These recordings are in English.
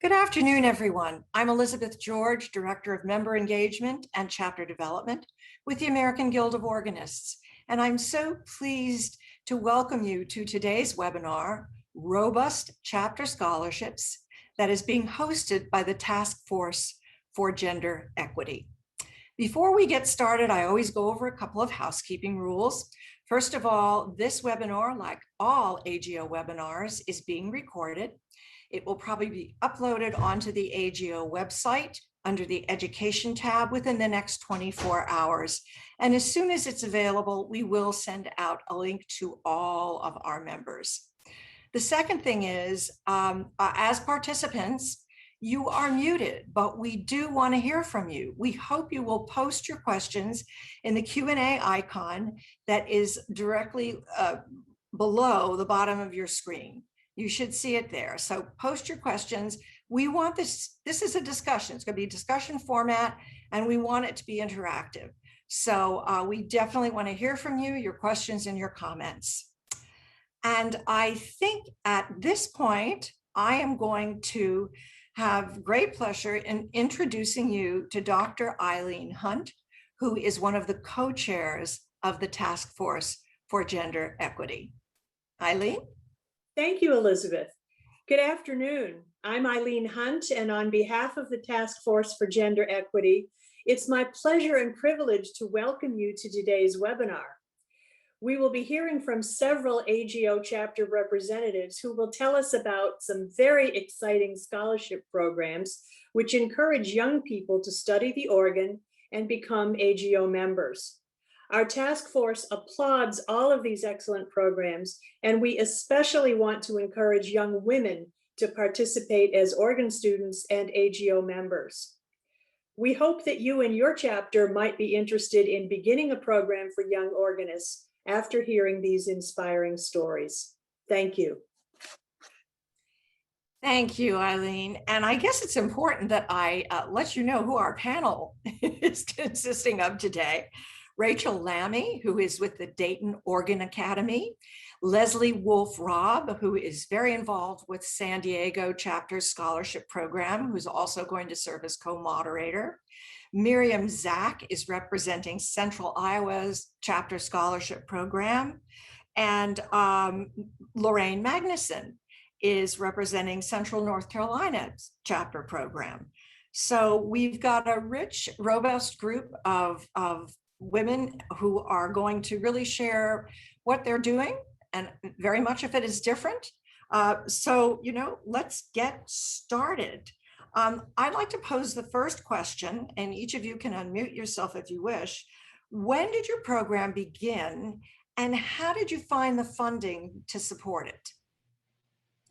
Good afternoon, everyone. I'm Elizabeth George, Director of Member Engagement and Chapter Development with the American Guild of Organists. And I'm so pleased to welcome you to today's webinar, Robust Chapter Scholarships, that is being hosted by the Task Force for Gender Equity. Before we get started, I always go over a couple of housekeeping rules. First of all, this webinar, like all AGO webinars, is being recorded. It will probably be uploaded onto the AGO website under the Education tab within the next 24 hours. And as soon as it's available, we will send out a link to all of our members. The second thing is, as participants, you are muted, but we do want to hear from you. We hope you will post your questions in the Q&A icon that is directly below the bottom of your screen. You should see it there. So post your questions. We want this is a discussion. It's going to be a discussion format, and we want it to be interactive. So we definitely want to hear from you, your questions and your comments. And I think at this point, I am going to have great pleasure in introducing you to Dr. Eileen Hunt, who is one of the co-chairs of the Task Force for Gender Equity. Eileen? Thank you, Elizabeth. Good afternoon. I'm Eileen Hunt, and on behalf of the Task Force for Gender Equity, it's my pleasure and privilege to welcome you to today's webinar. We will be hearing from several AGO chapter representatives who will tell us about some very exciting scholarship programs which encourage young people to study the organ and become AGO members. Our task force applauds all of these excellent programs, and we especially want to encourage young women to participate as organ students and AGO members. We hope that you and your chapter might be interested in beginning a program for young organists after hearing these inspiring stories. Thank you. Thank you, Eileen. And I guess it's important that I let you know who our panel is consisting of today. Rachel Lammy, who is with the Dayton Organ Academy, Leslie Wolf-Robb, who is very involved with San Diego Chapter Scholarship Program, who's also going to serve as co-moderator. Miriam Zach is representing Central Iowa's Chapter Scholarship Program. And Lorraine Magnuson is representing Central North Carolina's Chapter Program. So we've got a rich, robust group of women who are going to really share what they're doing, and very much of it is different. So, let's get started. I'd like to pose the first question, and each of you can unmute yourself if you wish. When did your program begin, and how did you find the funding to support it?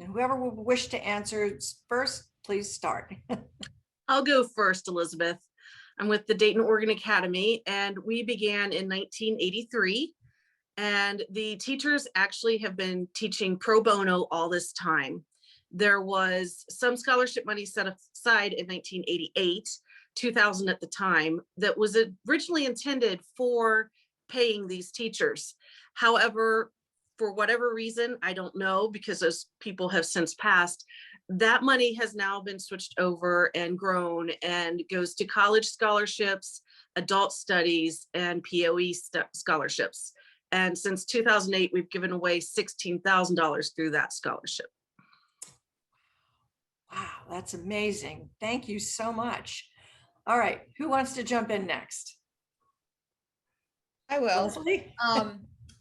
And whoever will wish to answer first, please start. I'll go first, Elizabeth. I'm with the Dayton Organ Academy, and we began in 1983. And the teachers actually have been teaching pro bono all this time. There was some scholarship money set aside in 1988, 2000 at the time, that was originally intended for paying these teachers. However, for whatever reason, I don't know, because those people have since passed, that money has now been switched over and grown and goes to college scholarships, adult studies, and POE scholarships. And since 2008, we've given away $16,000 through that scholarship. Wow, that's amazing. Thank you so much. All right, who wants to jump in next? I will. Leslie?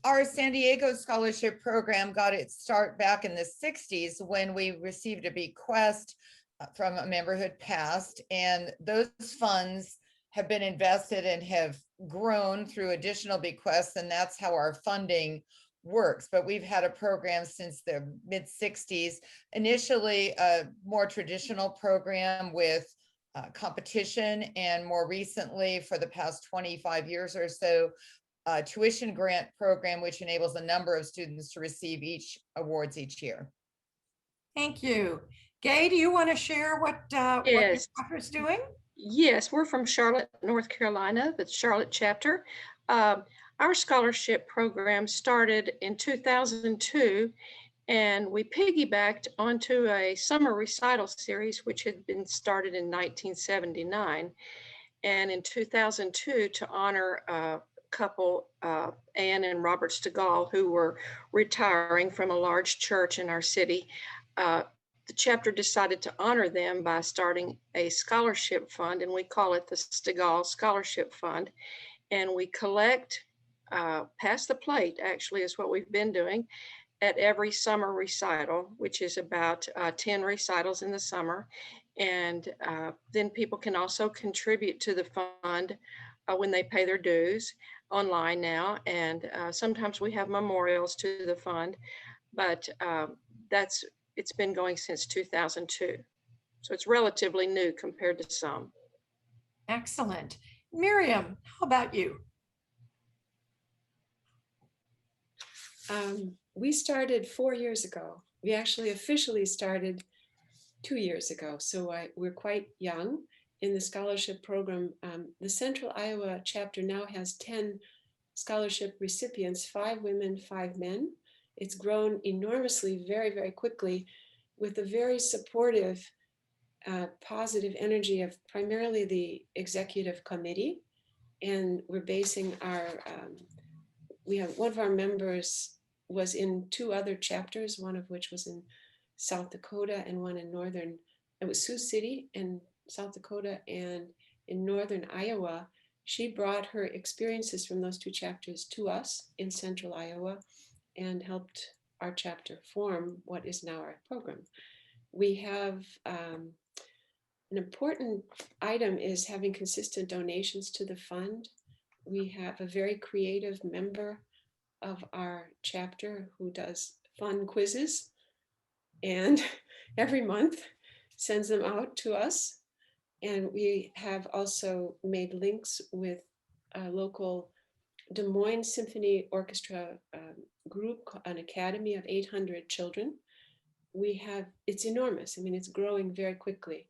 Our San Diego scholarship program got its start back in the 60s when we received a bequest from a member who had passed, and those funds have been invested and have grown through additional bequests, and that's how our funding works. But we've had a program since the mid-60s, initially a more traditional program with competition, and more recently, for the past 25 years or so, a tuition grant program, which enables a number of students to receive awards each year. Thank you. Gay, do you want to share what your chapter is doing? Yes, we're from Charlotte, North Carolina, the Charlotte chapter. Our scholarship program started in 2002, And we piggybacked onto a summer recital series, which had been started in 1979. And in 2002, to honor a couple, Anne and Robert Stegall, who were retiring from a large church in our city, the chapter decided to honor them by starting a scholarship fund, and we call it the Stegall Scholarship Fund. And we collect, pass the plate, actually, is what we've been doing at every summer recital, which is about 10 recitals in the summer. And then people can also contribute to the fund when they pay their dues online now. And sometimes we have memorials to the fund, but it's been going since 2002. So it's relatively new compared to some. Excellent. Miriam, how about you? We started 4 years ago. We actually officially started 2 years ago. So we're quite young in the scholarship program. The Central Iowa chapter now has 10 scholarship recipients, 5 women, 5 men. It's grown enormously, very, very quickly, with a very supportive, positive energy of primarily the executive committee. And we're basing our, we have one of our members was in 2 other chapters, one of which was in South Dakota and one in northern, it was Sioux City in South Dakota, and in northern Iowa. She brought her experiences from those 2 chapters to us in central Iowa and helped our chapter form what is now our program. We have an important item is having consistent donations to the fund. We have a very creative member of our chapter who does fun quizzes and every month sends them out to us. And we have also made links with a local Des Moines Symphony Orchestra group, an academy of 800 children. It's enormous. I mean, it's growing very quickly.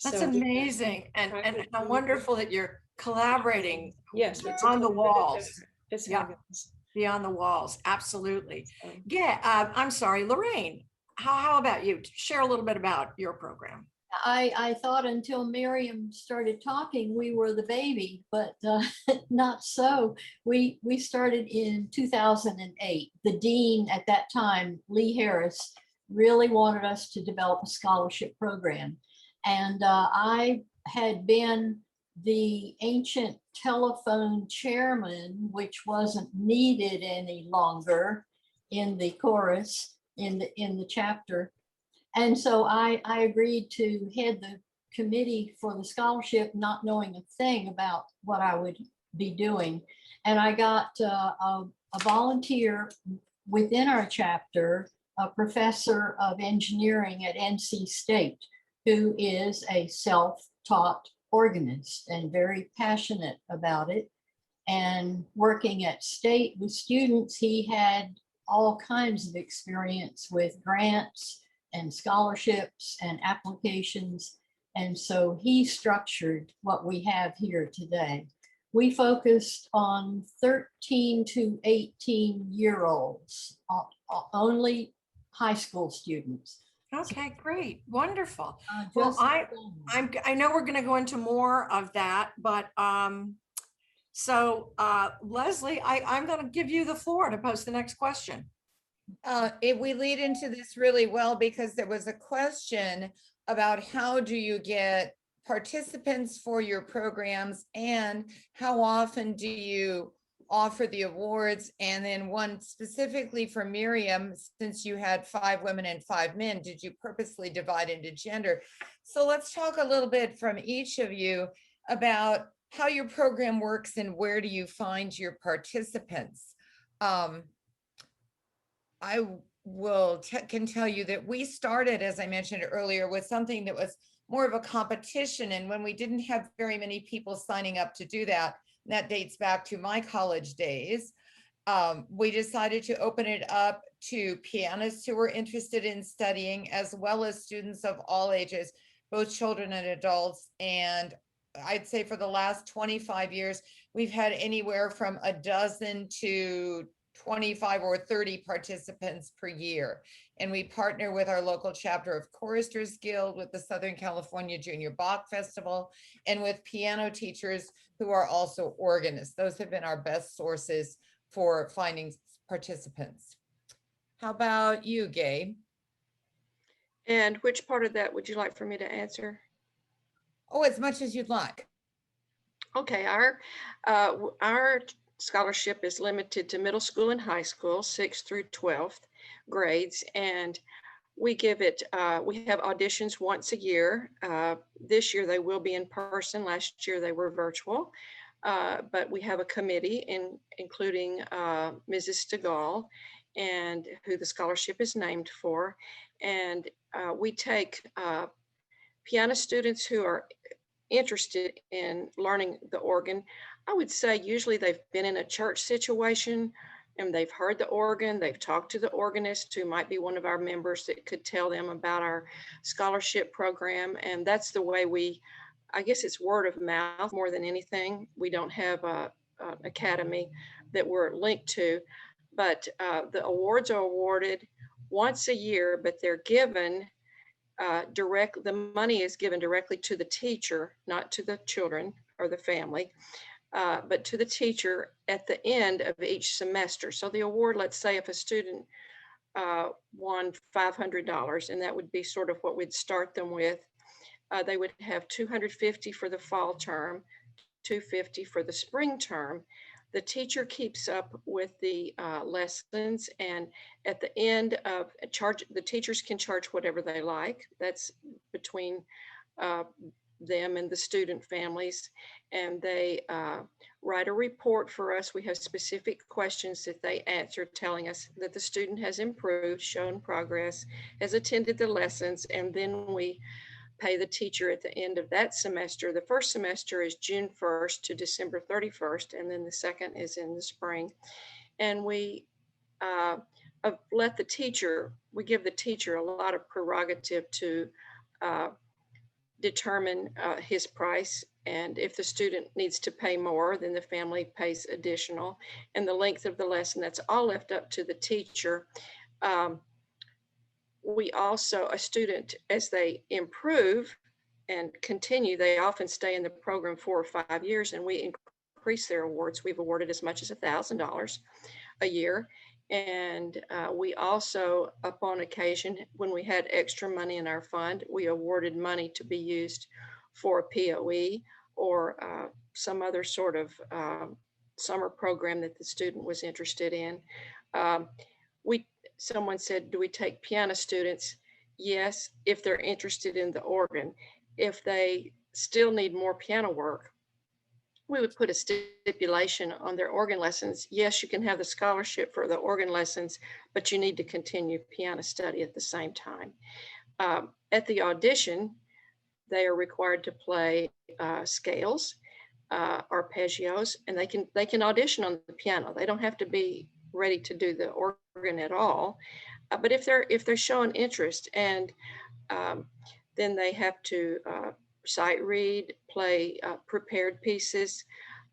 That's So, amazing. And how wonderful that you're collaborating yes, it's on the collaborative walls. effort. It's Yeah. fabulous. Beyond the walls. Absolutely. So, Yeah. I'm sorry, Lorraine. How about you? Share a little bit about your program. I thought until Miriam started talking, we were the baby, but not so. We started in 2008. The dean at that time, Lee Harris, really wanted us to develop a scholarship program. And I had been the ancient telephone chairman, which wasn't needed any longer in the chorus, in the chapter. And so I agreed to head the committee for the scholarship, not knowing a thing about what I would be doing. And I got a volunteer within our chapter, a professor of engineering at NC State, who is a self-taught organist and very passionate about it. And working at State with students, he had all kinds of experience with grants and scholarships and applications. And so he structured what we have here today. We focused on 13 to 18-year-olds, only high school students. Okay, great. Wonderful. Just Well, I know we're going to go into more of that, but Leslie, I'm going to give you the floor to pose the next question. We lead into this really well because there was a question about how do you get participants for your programs and how often do you offer the awards? And then one specifically for Miriam, since you had 5 women and 5 men, did you purposely divide into gender? So let's talk a little bit from each of you about how your program works and where do you find your participants? I can tell you that we started, as I mentioned earlier, with something that was more of a competition. And when we didn't have very many people signing up to do that, and that dates back to my college days, we decided to open it up to pianists who were interested in studying, as well as students of all ages, both children and adults. And I'd say for the last 25 years, we've had anywhere from a dozen to 25 or 30 participants per year. And we partner with our local chapter of Choristers Guild, with the Southern California Junior Bach Festival, and with piano teachers who are also organists. Those have been our best sources for finding participants. How about you, Gabe? And which part of that would you like for me to answer? Oh, as much as you'd like. Okay, our scholarship is limited to middle school and high school, 6th through 12th grades, and we give it, we have auditions once a year. This year they will be in person. Last year they were virtual, but we have a committee including Mrs. Stegall, and who the scholarship is named for, and we take piano students who are interested in learning the organ. I would say usually they've been in a church situation and they've heard the organ, they've talked to the organist who might be one of our members that could tell them about our scholarship program. And that's the way I guess it's word of mouth more than anything. We don't have an academy that we're linked to, but the awards are awarded once a year, but they're given the money is given directly to the teacher, not to the children or the family, but to the teacher at the end of each semester. So the award, let's say if a student won $500, and that would be sort of what we'd start them with, they would have $250 for the fall term, $250 for the spring term. The teacher keeps up with the lessons, and at the end of the teachers can charge whatever they like. That's between them and the student families, and they write a report for us. We have specific questions that they answer, telling us that the student has improved, shown progress, has attended the lessons, and then we pay the teacher at the end of that semester. The first semester is June 1st to December 31st, and then the second is in the spring. And we let the teacher, we give the teacher a lot of prerogative to determine his price. And if the student needs to pay more, then the family pays additional. And the length of the lesson, that's all left up to the teacher. We also, a student, as they improve and continue, they often stay in the program 4 or 5 years, and we increase their awards. We've awarded as much as $1,000 a year. And we also, upon occasion, when we had extra money in our fund, we awarded money to be used for a POE or some other sort of summer program that the student was interested in. Someone said, do we take piano students? Yes, if they're interested in the organ. If they still need more piano work, we would put a stipulation on their organ lessons. Yes, you can have the scholarship for the organ lessons, but you need to continue piano study at the same time. At the audition, they are required to play scales, arpeggios, and they can audition on the piano. They don't have to be ready to do the organ at all, but if they're showing interest, and then they have to sight read, play prepared pieces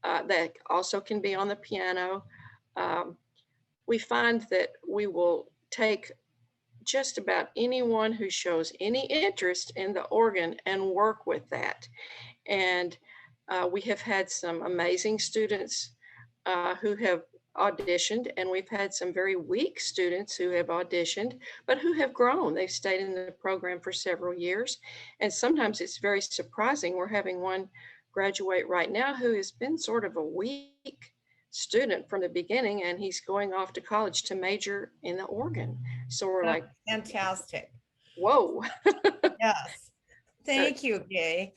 that also can be on the piano. We find that we will take just about anyone who shows any interest in the organ and work with that. And we have had some amazing students who have auditioned, and we've had some very weak students who have auditioned, but who have grown. They've stayed in the program for several years. And sometimes it's very surprising. We're having one graduate right now who has been sort of a weak student from the beginning, and he's going off to college to major in the organ. So we're That's like, fantastic. whoa. Yes. Thank you, Gay.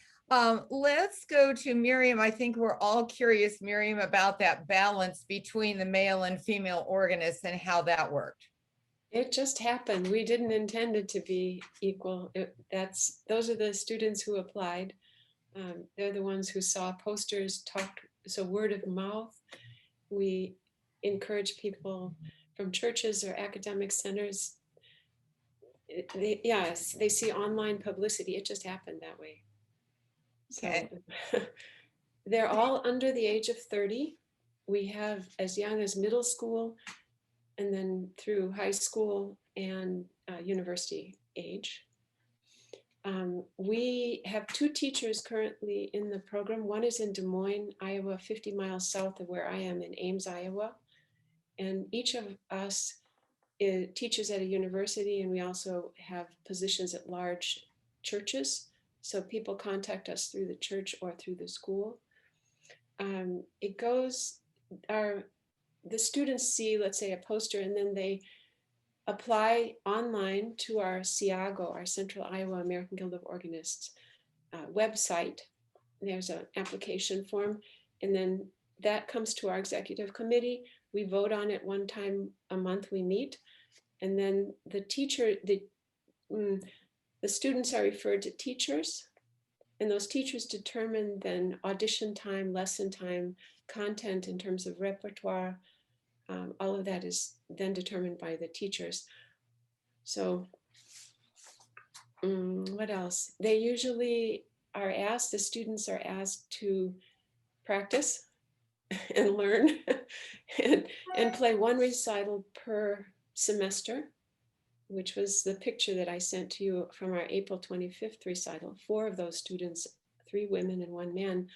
Let's go to Miriam. I think we're all curious, Miriam, about that balance between the male and female organists and how that worked. It just happened. We didn't intend it to be equal. Those are the students who applied. They're the ones who saw posters, talked, so word of mouth. We encourage people from churches or academic centers. Yes, they see online publicity. It just happened that way. Okay. So they're all under the age of 30. We have as young as middle school and then through high school and university age. We have 2 teachers currently in the program. One is in Des Moines, Iowa, 50 miles south of where I am in Ames, Iowa. And each of us teaches at a university, and we also have positions at large churches. So people contact us through the church or through the school. It goes, the students see, let's say, a poster, and then they apply online to our CIAGO, our Central Iowa American Guild of Organists website. There's an application form, and then that comes to our executive committee. We vote on it 1 time a month. We meet, and then the students are referred to teachers, and those teachers determine then audition time, lesson time, content in terms of repertoire. All of that is then determined by the teachers. So what else? They usually are asked, the students are asked to practice and learn and play 1 recital per semester, which was the picture that I sent to you from our April 25th recital. 4 of those students, 3 women and 1 man,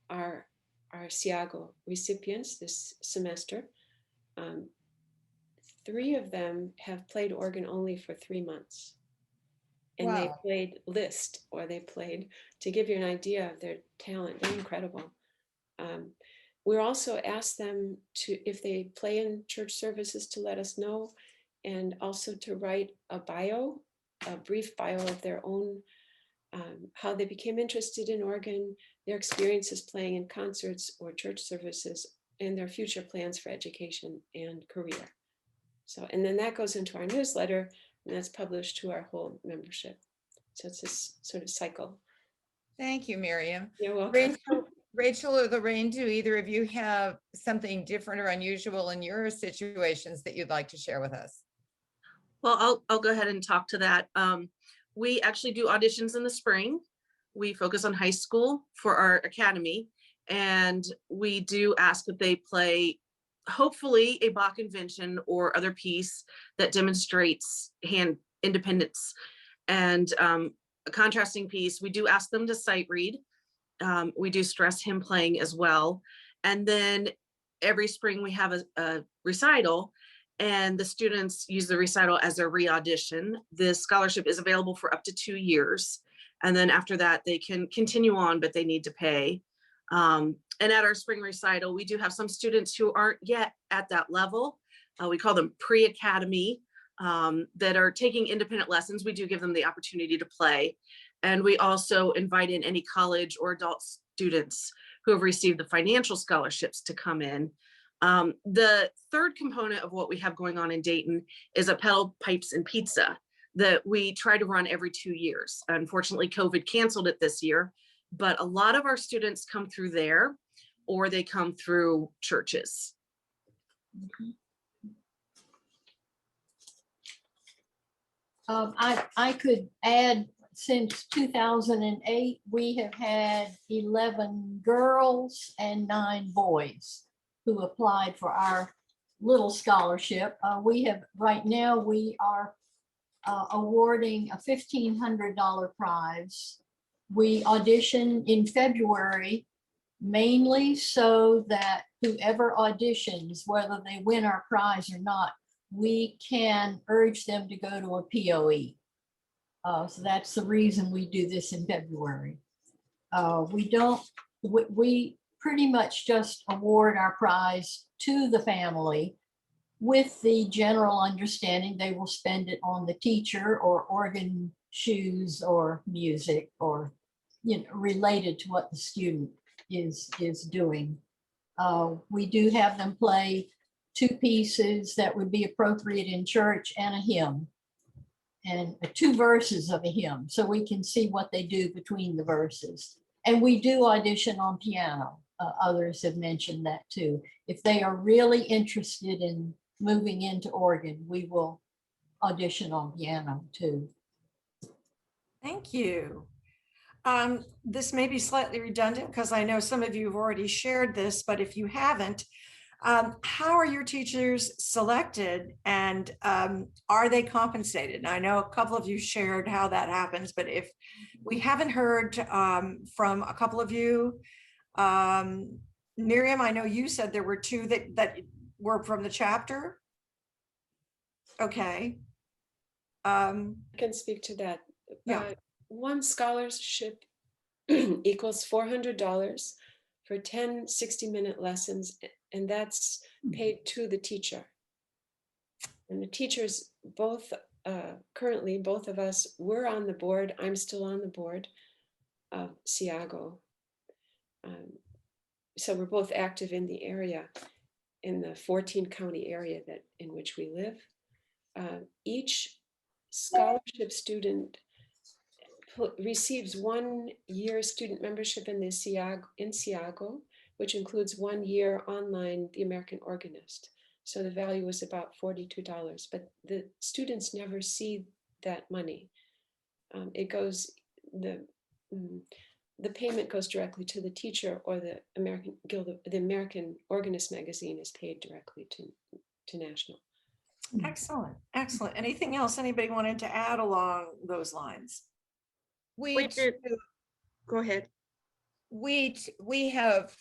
are CIAGO recipients this semester. 3 of them have played organ only for 3 months. And they Wow. played Liszt, or they played, to give you an idea of their talent. They're incredible. We're also asked them to, if they play in church services, to let us know, and also to write a brief bio of their own, how they became interested in organ, their experiences playing in concerts or church services, and their future plans for education and career. So, and then that goes into our newsletter, and that's published to our whole membership. So it's this sort of cycle. Thank you, Miriam. You're welcome. Rachel or Lorraine, do either of you have something different or unusual in your situations that you'd like to share with us? Well, I'll go ahead and talk to that. We actually do auditions in the spring. We focus on high school for our academy, and we do ask that they play, hopefully, a Bach invention or other piece that demonstrates hand independence. And a contrasting piece, we do ask them to sight read. We do stress hymn playing as well. And then every spring we have a recital, and the students use the recital as a re-audition. The scholarship is available for up to 2 years. And then after that, they can continue on, but they need to pay. And at our spring recital, we do have some students who aren't yet at that level. We call them pre-academy, that are taking independent lessons. We do give them the opportunity to play. And we also invite in any college or adult students who have received the financial scholarships to come in. The third component of what we have going on in Dayton is a pedal pipes and pizza that we try to run every 2 years. Unfortunately, COVID canceled it this year, but a lot of our students come through there, or they come through churches. I could add, since 2008, we have had 11 girls and 9 boys who applied for our little scholarship. Right now, we are awarding a $1,500 prize. We audition in February, mainly so that whoever auditions, whether they win our prize or not, we can urge them to go to a POE. So that's the reason we do this in February. We pretty much just award our prize to the family with the general understanding they will spend it on the teacher or organ, shoes, or music, or related to what the student is doing. We do have them play 2 pieces that would be appropriate in church and a hymn, and 2 verses of a hymn, so we can see what they do between the verses. And we do audition on piano. Others have mentioned that too. If they are really interested in moving into organ, we will audition on piano too. Thank you. This may be slightly redundant because I know some of you have already shared this, but if you haven't, How are your teachers selected, and are they compensated? And I know a couple of you shared how that happens, but if we haven't heard from a couple of you, Miriam, I know you said there were two that were from the chapter. Okay. I can speak to that. Yeah. One scholarship equals $400 for 10 60-minute lessons, and that's paid to the teacher. And the teachers both, currently, both of us were on the board. I'm still on the board of SIAGO. So we're both active in the area, in the 14 county area that in which we live. Each scholarship student receives 1 year student membership in the SIAGO, which includes 1 year online, The American Organist. So the value was about $42, but the students never see that money. It goes, the payment goes directly to the teacher, or the American Guild of the American Organist magazine is paid directly to National. Excellent, excellent. Anything else anybody wanted to add along those lines? We do. Go ahead. We have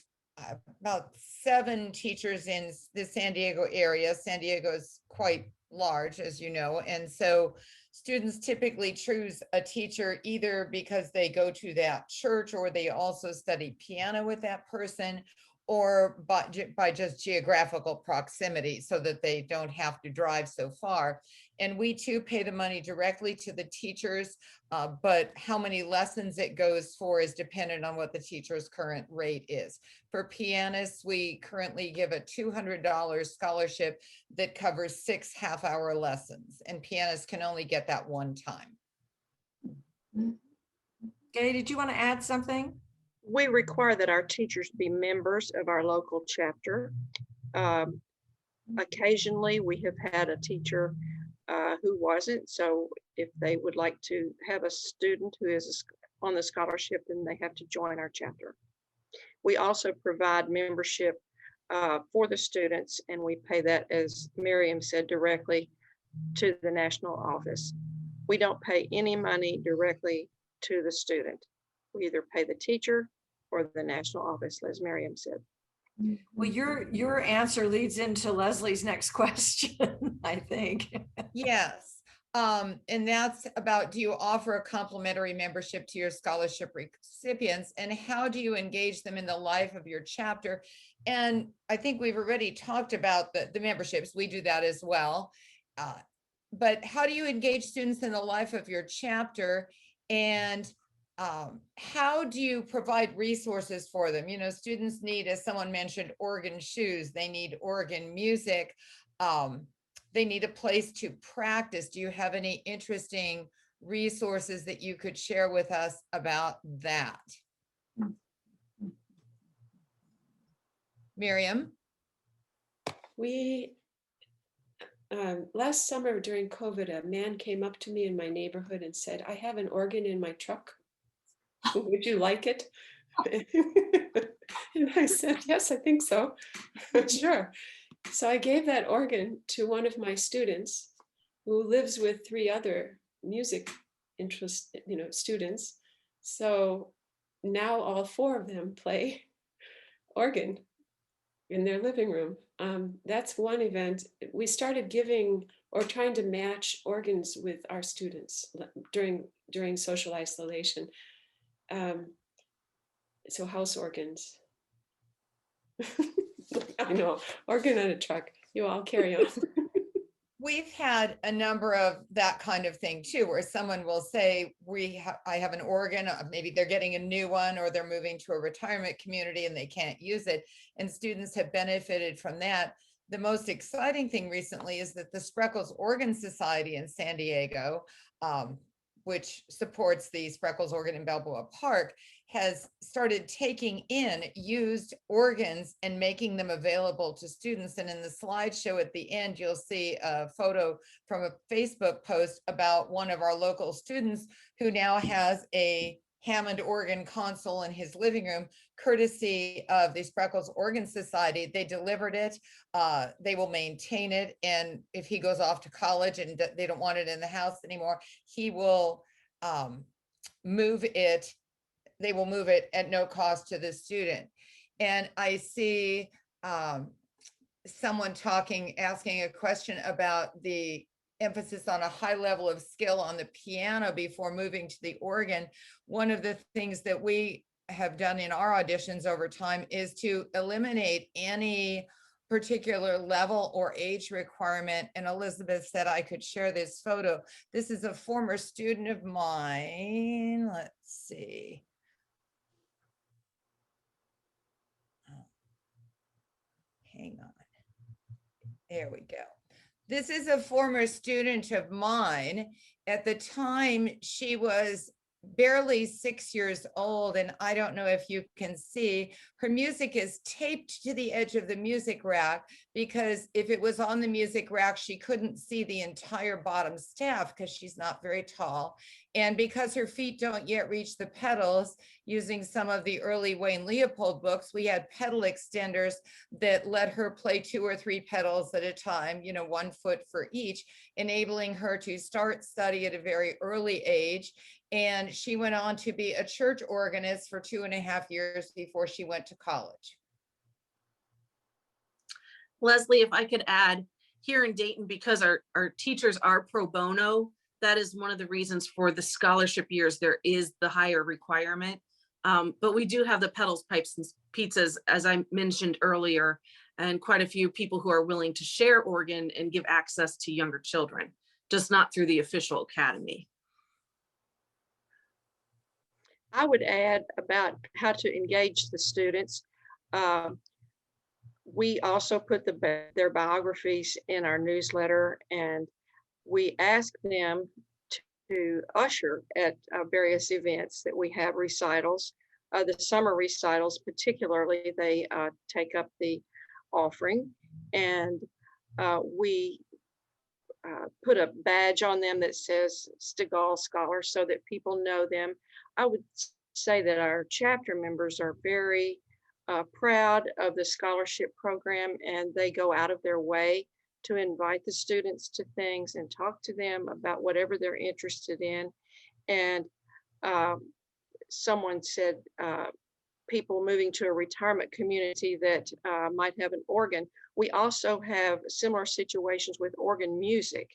about 7 teachers in the San Diego area. San Diego is quite large, as you know, and so students typically choose a teacher either because they go to that church, or they also study piano with that person, or by just geographical proximity, so that they don't have to drive so far. And we too pay the money directly to the teachers, but how many lessons it goes for is dependent on what the teacher's current rate is. For pianists, we currently give a $200 scholarship that covers 6 half-hour lessons, and pianists can only get that one time. Gay, did you want to add something? We require that our teachers be members of our local chapter. Occasionally, we have had a teacher who wasn't. So if they would like to have a student who is on the scholarship, then they have to join our chapter. We also provide membership for the students, and we pay that, as Miriam said, directly to the national office. We don't pay any money directly to the student. We either pay the teacher or the national office, as Miriam said. Well, your answer leads into Leslie's next question, I think. Yes. And that's about, do you offer a complimentary membership to your scholarship recipients, and how do you engage them in the life of your chapter? And I think we've already talked about the memberships. We do that as well. But how do you engage students in the life of your chapter, and how do you provide resources for them? You know, students need, as someone mentioned, organ shoes. They need organ music. They need a place to practice. Do you have any interesting resources that you could share with us about that? Miriam? We, last summer during COVID, a man came up to me in my neighborhood and said, "I have an organ in my truck. Would you like it?" And I said, "Yes, I think so." Sure. So I gave that organ to one of my students who lives with 3 other music interest, students. So now all 4 of them play organ in their living room. That's one event. We started giving or trying to match organs with our students during social isolation. So house organs. I know, organ on a truck. You all carry on. We've had a number of that kind of thing too, where someone will say, I have an organ, maybe they're getting a new one, or they're moving to a retirement community and they can't use it. And students have benefited from that. The most exciting thing recently is that the Spreckels Organ Society in San Diego, which supports the Spreckels Organ in Balboa Park, has started taking in used organs and making them available to students. And in the slideshow at the end, you'll see a photo from a Facebook post about one of our local students who now has a Hammond organ console in his living room, courtesy of the Spreckles Organ Society. They delivered it. They will maintain it. And if he goes off to college and they don't want it in the house anymore, he will move it. They will move it at no cost to the student. And I see someone asking a question about the emphasis on a high level of skill on the piano before moving to the organ. One of the things that we have done in our auditions over time is to eliminate any particular level or age requirement. And Elizabeth said I could share this photo. This is a former student of mine. Let's see. Hang on. There we go. This is a former student of mine. At the time, she was barely 6 years old, and I don't know if you can see, her music is taped to the edge of the music rack, because if it was on the music rack, she couldn't see the entire bottom staff because she's not very tall. And because her feet don't yet reach the pedals, using some of the early Wayne Leopold books, we had pedal extenders that let her play 2 or 3 pedals at a time, 1 foot for each, enabling her to start study at a very early age. And she went on to be a church organist for 2.5 years before she went to college. Leslie, if I could add, here in Dayton, because our teachers are pro bono, that is one of the reasons for the scholarship years, there is the higher requirement. But we do have the pedals, pipes, and pizzas, as I mentioned earlier, and quite a few people who are willing to share organ and give access to younger children, just not through the official academy. I would add about how to engage the students. We also put their biographies in our newsletter, and we ask them to usher at various events that we have, recitals. The summer recitals particularly, they take up the offering, and we put a badge on them that says Stegall Scholar so that people know them. I would say that our chapter members are very proud of the scholarship program, and they go out of their way to invite the students to things and talk to them about whatever they're interested in. And someone said people moving to a retirement community that might have an organ. We also have similar situations with organ music.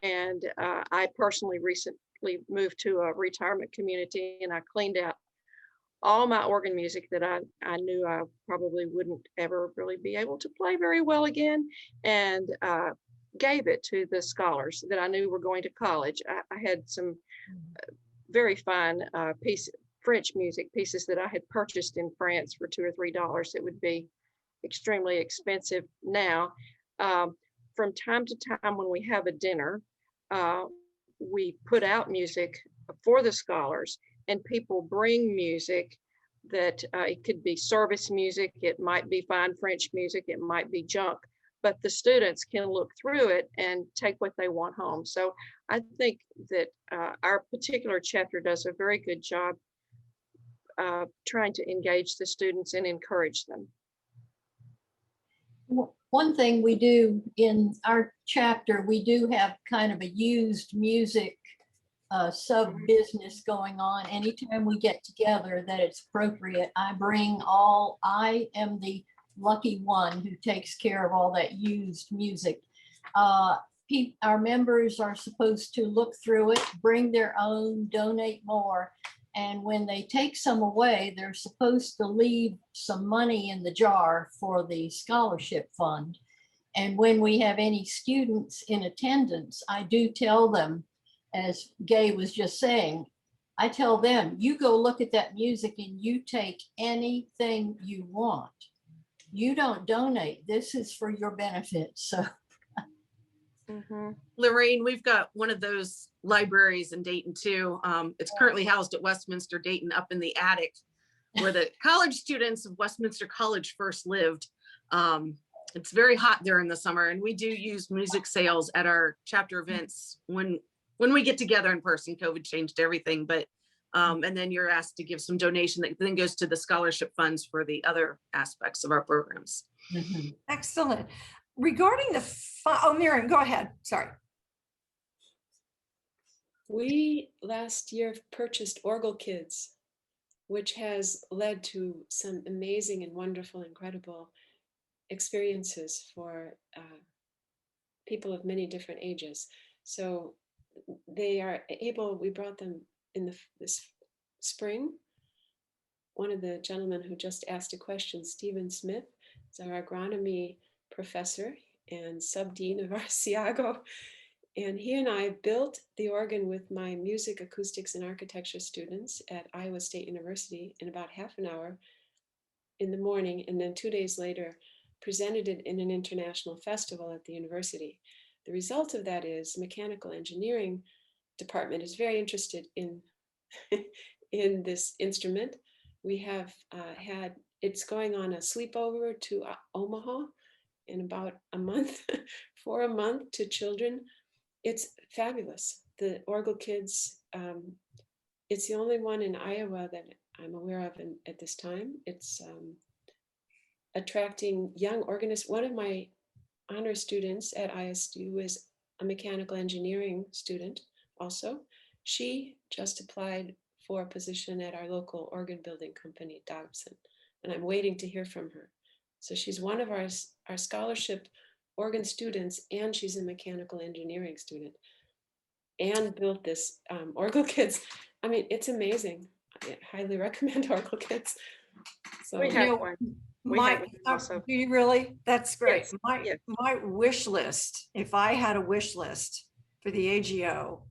And I personally recently moved to a retirement community, and I cleaned out all my organ music that I knew I probably wouldn't ever really be able to play very well again, and gave it to the scholars that I knew were going to college. I had some very fine French music pieces that I had purchased in France for $2 or $3. It would be extremely expensive now. From time to time when we have a dinner, we put out music for the scholars, and people bring music that it could be service music, it might be fine French music, it might be junk, but the students can look through it and take what they want home. So I think that our particular chapter does a very good job trying to engage the students and encourage them. One thing we do in our chapter, we do have kind of a used music sub business going on. Anytime we get together that it's appropriate, I am the lucky one who takes care of all that used music. Our members are supposed to look through it, bring their own, donate more. And when they take some away, they're supposed to leave some money in the jar for the scholarship fund. And when we have any students in attendance, I do tell them, as Gay was just saying, I tell them, you go look at that music and you take anything you want. You don't donate. This is for your benefit. So. Lorraine, we've got one of those libraries in Dayton too. It's currently housed at Westminster Dayton up in the attic where the college students of Westminster College first lived. It's very hot there in the summer, and we do use music sales at our chapter events when we get together in person. COVID changed everything, but And then you're asked to give some donation that then goes to the scholarship funds for the other aspects of our programs. Mhm. Excellent. Regarding the, oh, Miriam, go ahead. Sorry. We last year purchased Orgle Kids, which has led to some amazing and wonderful, incredible experiences for people of many different ages. So they are able, we brought them in this spring. One of the gentlemen who just asked a question, Stephen Smith, is our agronomy professor and sub-dean of our SIAGO. And he and I built the organ with my music, acoustics, and architecture students at Iowa State University in about half an hour in the morning. And then 2 days later, presented it in an international festival at the university. The result of that is mechanical engineering department is very interested in, in this instrument. We have had, it's going on a sleepover to Omaha in about a month, for a month to children. It's fabulous. The Orgle Kids, it's the only one in Iowa that I'm aware of at this time. It's attracting young organists. One of my honor students at ISU is a mechanical engineering student also. She just applied for a position at our local organ building company, Dobson, and I'm waiting to hear from her. So she's one of our scholarship organ students, and she's a mechanical engineering student, and built this Orgle Kids. I mean, it's amazing. I highly recommend Orgle Kids. So We You have know, one. We My, have one also. do you really? That's great. Yes, My, yes. my wish list, if I had a wish list for the AGO,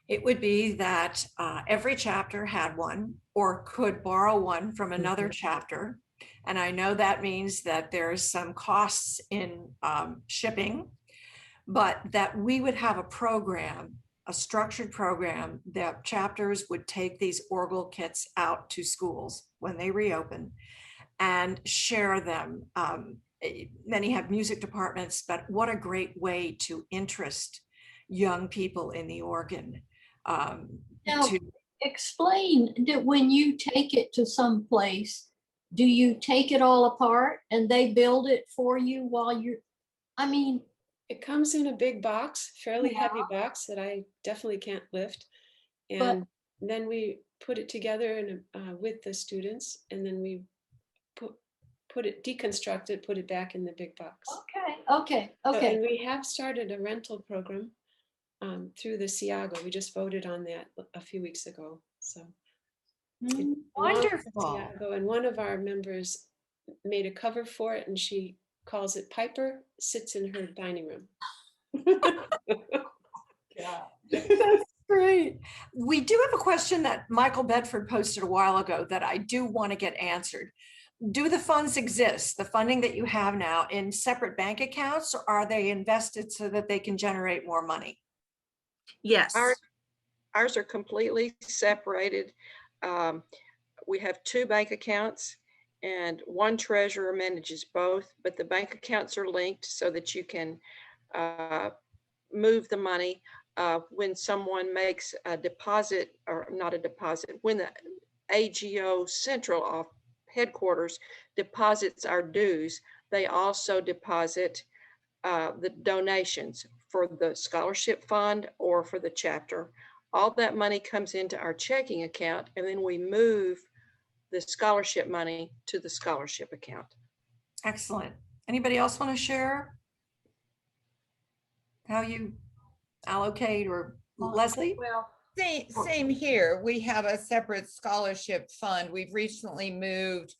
it would be that every chapter had one or could borrow one from another chapter. And I know that means that there's some costs in shipping, but that we would have a program, a structured program that chapters would take these Orgle kits out to schools when they reopen and share them. Many have music departments, but what a great way to interest young people in the organ. Now, To explain that when you take it to some place, do you take it all apart and they build it for you while you're, I mean, it comes in a big box, fairly heavy box that I definitely can't lift. And then we put it together in with the students, and then we put it, deconstruct it, put it back in the big box. okay. And we have started a rental program through the SIAGO. We just voted on that a few weeks ago. So it belongs to Wonderful. SIAGO, and one of our members made a cover for it, and she calls it Piper Sits in Her Dining Room. That's great. We do have a question that Michael Bedford posted a while ago that I do want to get answered. Do the funds exist, the funding that you have now, in separate bank accounts, or are they invested so that they can generate more money? Yes. Ours are completely separated. We have 2 bank accounts, and one treasurer manages both, but the bank accounts are linked so that you can move the money when someone makes a deposit, or not a deposit, when the AGO central headquarters deposits our dues, they also deposit the donations for the scholarship fund or for the chapter. All that money comes into our checking account, and then we move the scholarship money to the scholarship account. Excellent. Anybody else want to share how you allocate, or Leslie? Well, Same here. We have a separate scholarship fund. We've recently moved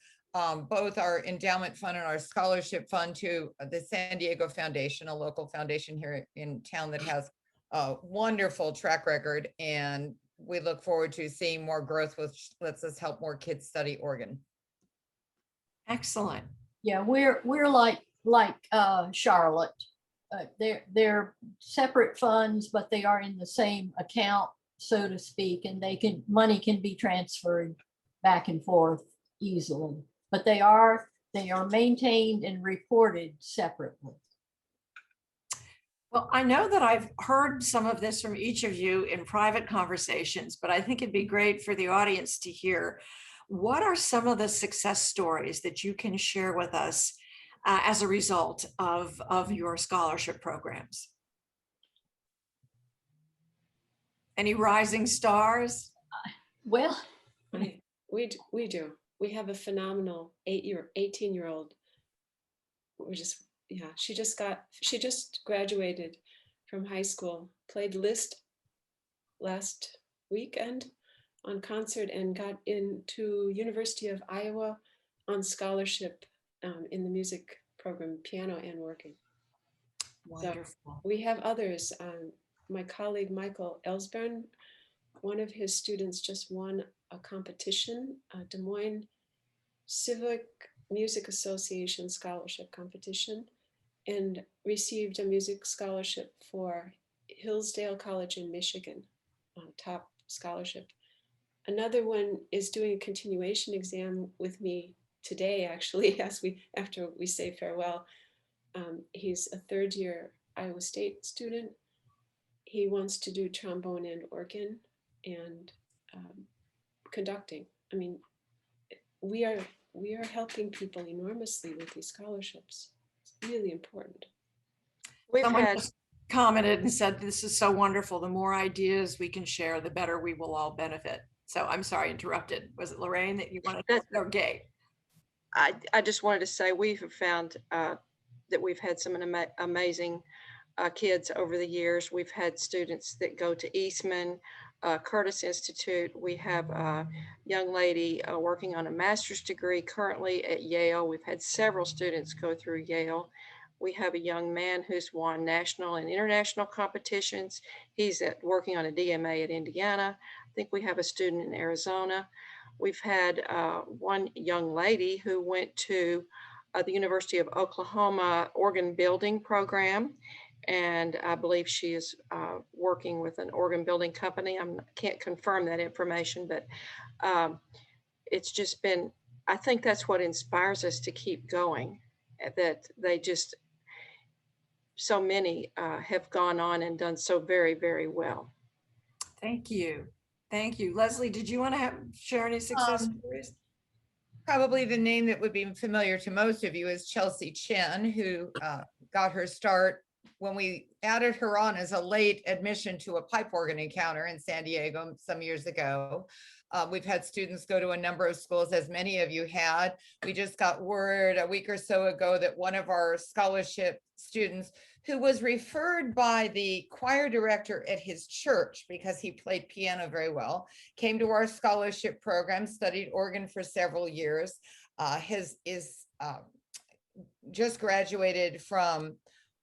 both our endowment fund and our scholarship fund to the San Diego Foundation, a local foundation here in town that has a wonderful track record. And we look forward to seeing more growth, which lets us help more kids study organ. Excellent. yeah, we're like Charlotte. They're separate funds, but they are in the same account, so to speak, and money can be transferred back and forth easily. But they are maintained and reported separately. Well, I know that I've heard some of this from each of you in private conversations, but I think it'd be great for the audience to hear. What are some of the success stories that you can share with us as a result of your scholarship programs? Any rising stars? Well, We do. We have a phenomenal 18-year-old. We're just, yeah, she just graduated from high school, played Liszt last weekend on concert and got into University of Iowa on scholarship in the music program, piano and working. Wonderful. We have others. My colleague, Michael Ellsburn, one of his students just won a competition, a Des Moines Civic Music Association scholarship competition, and received a music scholarship for Hillsdale College in Michigan, top scholarship. Another one is doing a continuation exam with me today, actually, after we say farewell. He's a third year Iowa State student. He wants to do trombone and organ and conducting. I mean, we are helping people enormously with these scholarships. It's really important. We've Someone had, just commented and said, this is so wonderful. The more ideas we can share, the better we will all benefit. So I'm sorry, interrupted. Was it Lorraine that you wanted to? Okay. I just wanted to say we have found that we've had some amazing kids over the years. We've had students that go to Eastman, Curtis Institute. We have a young lady working on a master's degree currently at Yale. We've had several students go through Yale. We have a young man who's won national and international competitions. He's working on a DMA at Indiana. I think we have a student in Arizona. We've had one young lady who went to the University of Oklahoma organ building program. And I believe she is working with an organ building company. I can't confirm that information, but it's just been, I think that's what inspires us to keep going, that they just, so many have gone on and done so very, very well. Thank you. Thank you. Leslie, did you want to share any success stories? Probably the name that would be familiar to most of you is Chelsea Chen, who got her start when we added her on as a late admission to a pipe organ encounter in San Diego some years ago. We've had students go to a number of schools, as many of you had. We just got word a week or so ago that one of our scholarship students, who was referred by the choir director at his church because he played piano very well, came to our scholarship program, studied organ for several years, just graduated from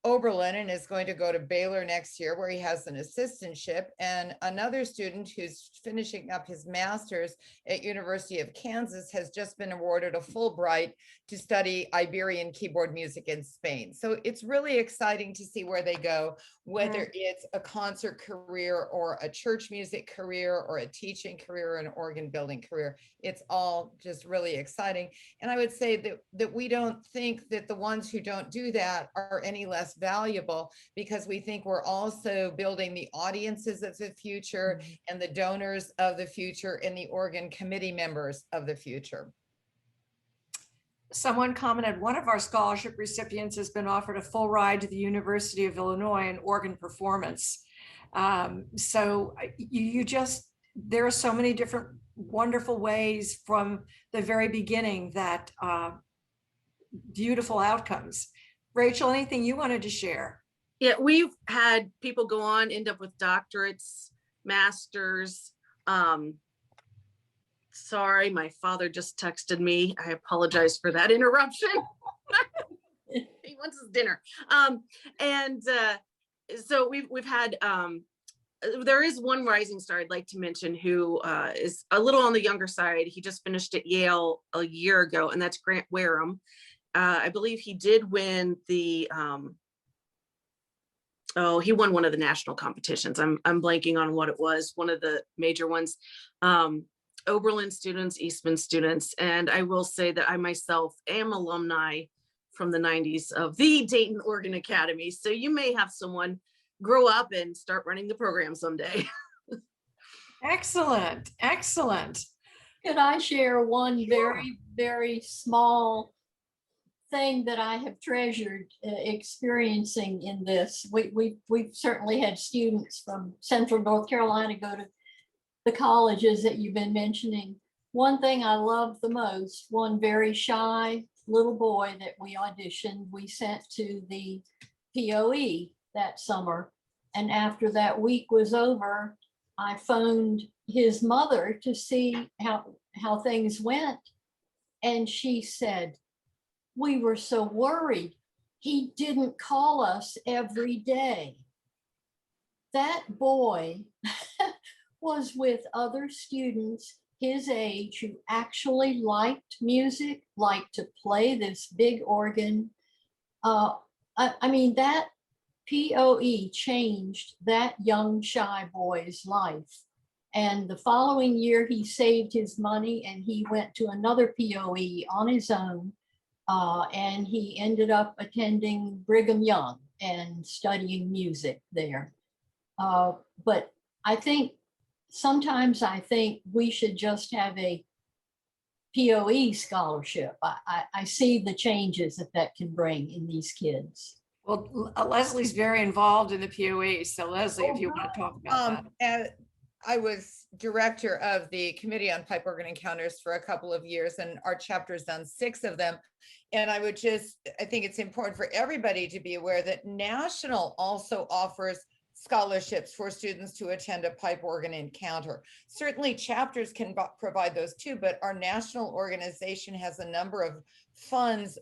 Oberlin and is going to go to Baylor next year, where he has an assistantship, and another student who's finishing up his master's at University of Kansas has just been awarded a Fulbright to study Iberian keyboard music in Spain. So it's really exciting to see where they go, whether it's a concert career or a church music career or a teaching career or an organ building career. It's all just really exciting. And I would say that we don't think that the ones who don't do that are any less valuable, because we think we're also building the audiences of the future and the donors of the future and the organ committee members of the future. Someone commented, one of our scholarship recipients has been offered a full ride to the University of Illinois in organ performance. So there are so many different wonderful ways from the very beginning that beautiful outcomes. Rachel, anything you wanted to share? Yeah, we've had people go on, end up with doctorates, masters. Sorry, my father just texted me. I apologize for that interruption. He wants his dinner. So we've had, there is one rising star I'd like to mention who is a little on the younger side. He just finished at Yale a year ago, and that's Grant Wareham. I believe he did win the, he won one of the national competitions. I'm blanking on what it was, one of the major ones. Oberlin students, Eastman students, and I will say that I myself am alumni from the 90s of the Dayton Organ Academy. So you may have someone grow up and start running the program someday. Excellent, excellent. Could I share one very, very small thing that I have treasured experiencing in this? We've certainly had students from Central North Carolina go to the colleges that you've been mentioning. One thing I love the most, one very shy little boy that we auditioned, we sent to the POE that summer. And after that week was over, I phoned his mother to see how things went. And she said, "We were so worried. He didn't call us every day." That boy was with other students his age who actually liked music, liked to play this big organ. I mean, that POE changed that young, shy boy's life. And the following year, he saved his money and he went to another POE on his own. And he ended up attending Brigham Young and studying music there. But sometimes I think we should just have a POE scholarship. I see the changes that can bring in these kids. Well, Leslie's very involved in the POE. So Leslie, if you want to talk about that. And I was director of the Committee on Pipe Organ Encounters for a couple of years, and our chapter's done 6 of them. And I think it's important for everybody to be aware that National also offers scholarships for students to attend a pipe organ encounter. Certainly chapters can provide those too, but our national organization has a number of funds,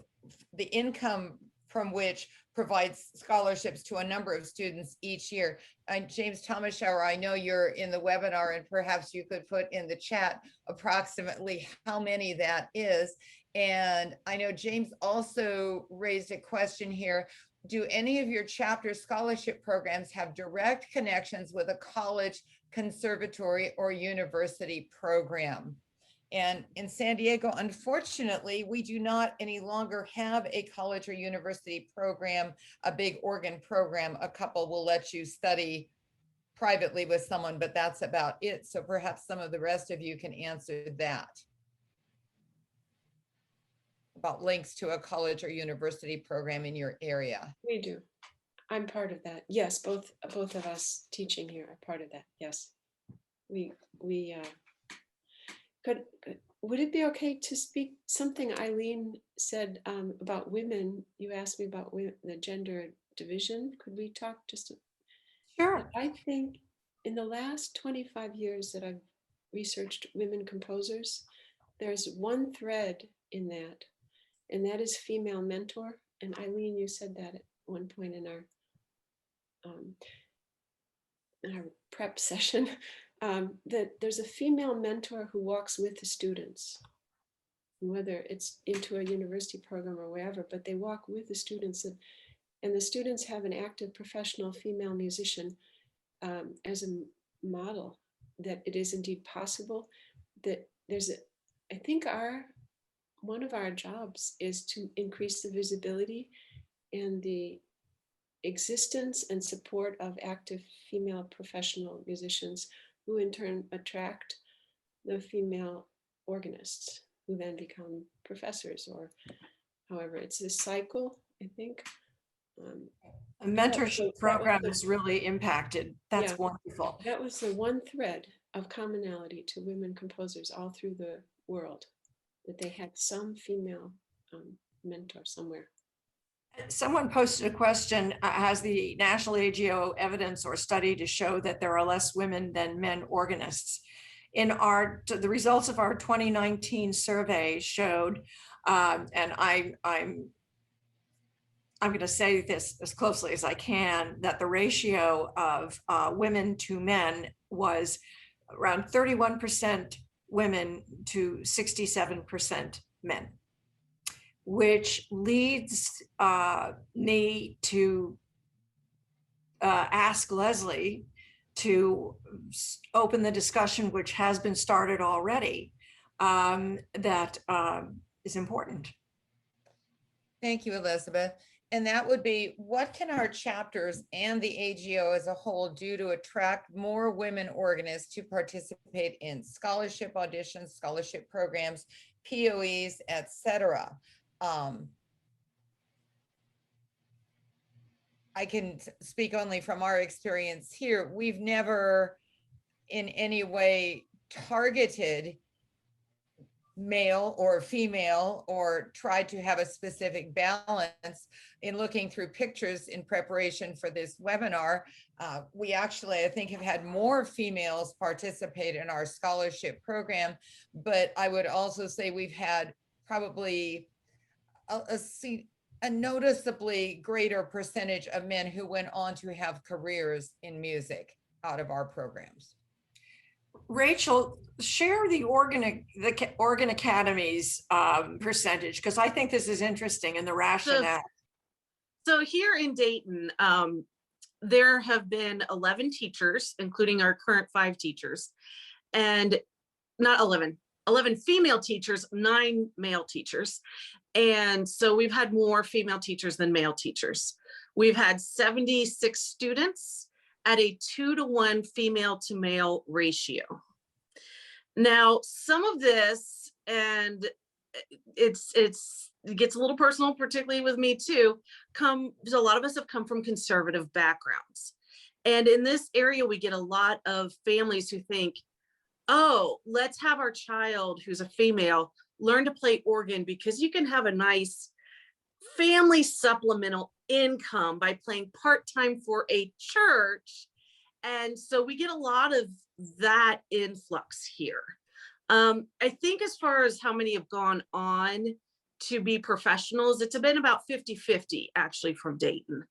the income from which provides scholarships to a number of students each year. James Thomashower, I know you're in the webinar, and perhaps you could put in the chat approximately how many that is. And I know James also raised a question here. Do any of your chapter scholarship programs have direct connections with a college, conservatory, or university program? And in San Diego, unfortunately, we do not any longer have a college or university program, a big organ program. A couple will let you study privately with someone, but that's about it. So perhaps some of the rest of you can answer that, about links to a college or university program in your area. We do. I'm part of that. Yes, both of us teaching here are part of that. Yes. Would it be okay to speak something Eileen said about women? You asked me about the gender division. Could we talk just? Sure. I think in the last 25 years that I've researched women composers, there's one thread in that, and that is female mentor. And Eileen, you said that at one point in our prep session, that there's a female mentor who walks with the students, whether it's into a university program or wherever, but they walk with the students, and the students have an active professional female musician as a model, that it is indeed possible, that I think one of our jobs is to increase the visibility and the existence and support of active female professional musicians, who in turn attract the female organists, who then become professors, or however, it's this cycle, I think. A mentorship program is really impacted. That's wonderful. That was the one thread of commonality to women composers all through the world, that they had some female mentor somewhere. Someone posted a question, has the National AGO evidence or study to show that there are less women than men organists? The results of our 2019 survey showed, and I'm going to say this as closely as I can, that the ratio of women to men was around 31% women to 67% men, which leads me to ask Leslie to open the discussion, which has been started already, that is important. Thank you, Elizabeth. And that would be, what can our chapters and the AGO as a whole do to attract more women organists to participate in scholarship auditions, scholarship programs, POEs, etc.? I can speak only from our experience here. We've never in any way targeted male or female or tried to have a specific balance. In looking through pictures in preparation for this webinar, we actually, I think, have had more females participate in our scholarship program, but I would also say we've had probably a noticeably greater percentage of men who went on to have careers in music out of our programs. Rachel, share the Organ Academy's percentage, because I think this is interesting in the rationale. So here in Dayton, there have been 11 teachers, including our current 5 teachers, and not 11 female teachers, 9 male teachers. And so we've had more female teachers than male teachers. We've had 76 students at a 2-to-1 female to male ratio. Now, some of this, and it gets a little personal, particularly with me too, a lot of us have come from conservative backgrounds. And in this area, we get a lot of families who think, oh, let's have our child who's a female learn to play organ because you can have a nice family supplemental income by playing part-time for a church. And so we get a lot of that influx here. I think as far as how many have gone on to be professionals, it's been about 50-50 actually from Dayton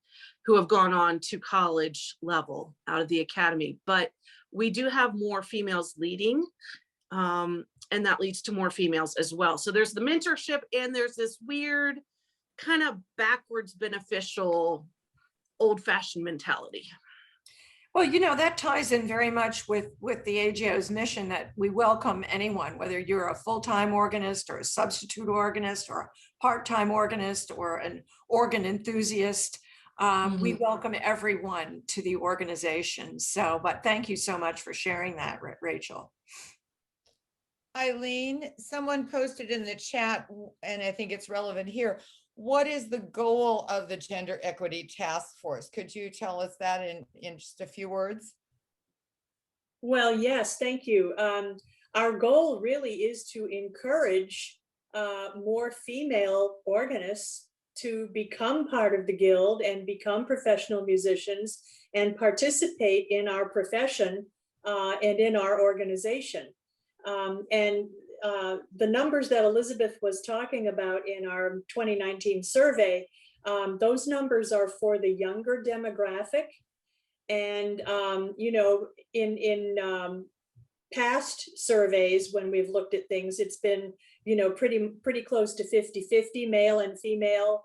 who have gone on to college level out of the academy. But we do have more females leading, and that leads to more females as well. So there's the mentorship, and there's this weird kind of backwards beneficial old-fashioned mentality. Well, you know, that ties in very much with the AGO's mission that we welcome anyone, whether you're a full-time organist or a substitute organist or a part-time organist or an organ enthusiast. We welcome everyone to the organization. So, but thank you so much for sharing that, Rachel. Eileen, someone posted in the chat, and I think it's relevant here. What is the goal of the Gender Equity Task Force? Could you tell us that in just a few words? Well, yes, thank you. Our goal really is to encourage more female organists to become part of the Guild and become professional musicians and participate in our profession and in our organization. The numbers that Elizabeth was talking about in our 2019 survey, those numbers are for the younger demographic. And, you know, in past surveys, when we've looked at things, it's been, you know, pretty close to 50-50 male and female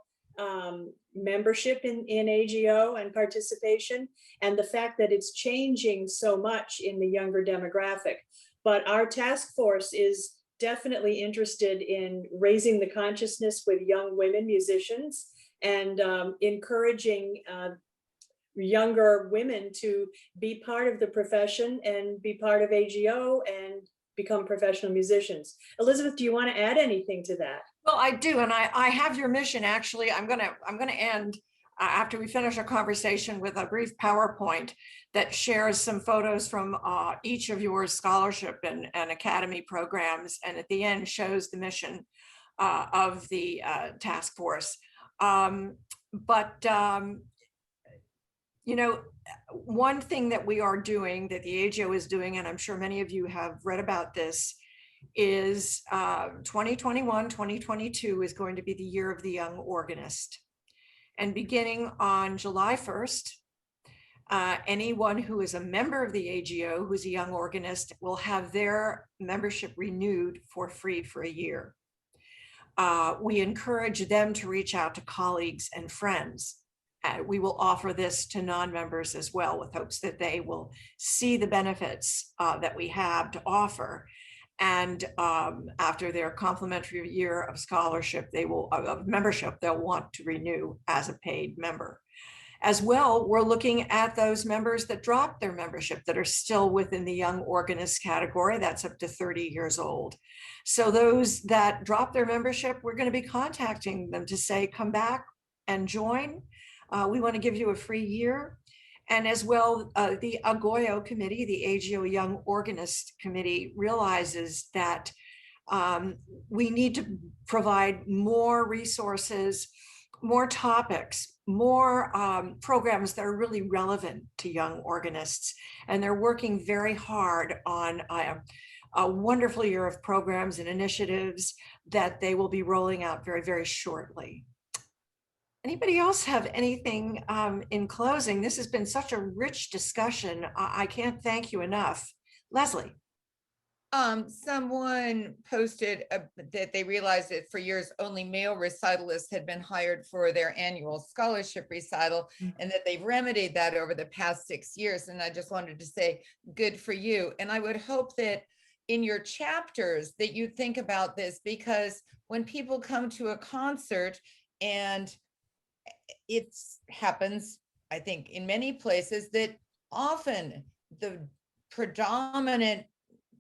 membership in AGO and participation. And the fact that it's changing so much in the younger demographic. But our task force is definitely interested in raising the consciousness with young women musicians and encouraging younger women to be part of the profession and be part of AGO and become professional musicians. Elizabeth, do you want to add anything to that? Well, I do, and I have your mission. Actually, I'm gonna end after we finish our conversation with a brief PowerPoint that shares some photos from each of your scholarship and academy programs, and at the end shows the mission of the task force. You know, one thing that we are doing, that the AGO is doing, and I'm sure many of you have read about this, is 2021, 2022 is going to be the year of the young organist. And beginning on July 1st, anyone who is a member of the AGO who's a young organist will have their membership renewed for free for a year. We encourage them to reach out to colleagues and friends. We will offer this to non-members as well, with hopes that they will see the benefits that we have to offer. And after their complimentary year of scholarship, of membership, they'll want to renew as a paid member. As well, we're looking at those members that dropped their membership that are still within the young organist category. That's up to 30 years old. So those that drop their membership, we're going to be contacting them to say, come back and join. We want to give you a free year. And as well, the AGOYO committee, the AGO Young Organist Committee, realizes that we need to provide more resources, more topics, more programs that are really relevant to young organists. And they're working very hard on a wonderful year of programs and initiatives that they will be rolling out very, very shortly. Anybody else have anything in closing? This has been such a rich discussion. I can't thank you enough. Leslie. Someone posted that they realized that for years only male recitalists had been hired for their annual scholarship recital, and that they've remedied that over the past 6 years. And I just wanted to say, good for you. And I would hope that in your chapters that you think about this, because when people come to a concert, and it happens, I think, in many places, that often the predominant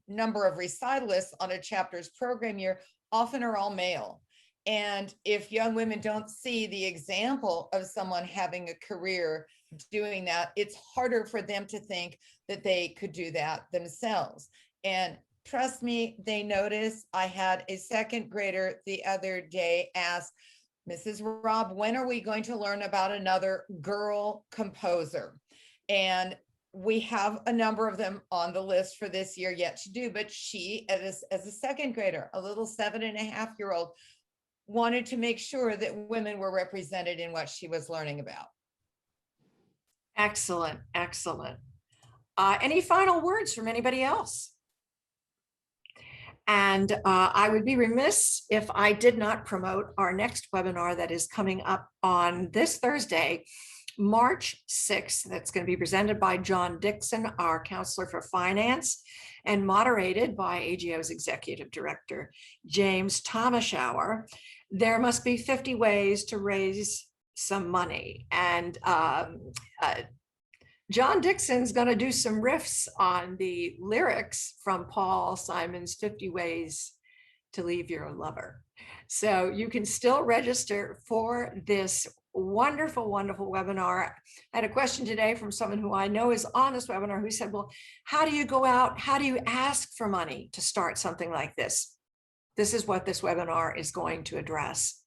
number of recitalists on a chapter's program year often are all male. And if young women don't see the example of someone having a career doing that, it's harder for them to think that they could do that themselves. And trust me, they notice. I had a second grader the other day ask, Mrs. Robb, when are we going to learn about another girl composer? And we have a number of them on the list for this year yet to do, but she, as a second grader, a little 7.5-year-old, wanted to make sure that women were represented in what she was learning about. Excellent, excellent. Any final words from anybody else? And I would be remiss if I did not promote our next webinar that is coming up on this Thursday, March 6th. That's going to be presented by John Dixon, our counselor for finance, and moderated by AGO's executive director, James Thomashour. There must be 50 ways to raise some money. And John Dixon's going to do some riffs on the lyrics from Paul Simon's 50 Ways to Leave Your Lover. So you can still register for this wonderful, wonderful webinar. I had a question today from someone who I know is on this webinar who said, well, how do you go out? How do you ask for money to start something like this? This is what this webinar is going to address.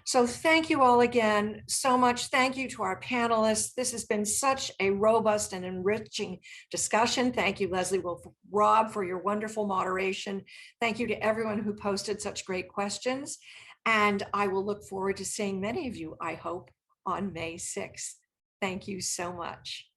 So thank you all again so much. Thank you to our panelists. This has been such a robust and enriching discussion. Thank you, Leslie Robb, for your wonderful moderation. Thank you to everyone who posted such great questions. And I will look forward to seeing many of you, I hope, on May 6th. Thank you so much.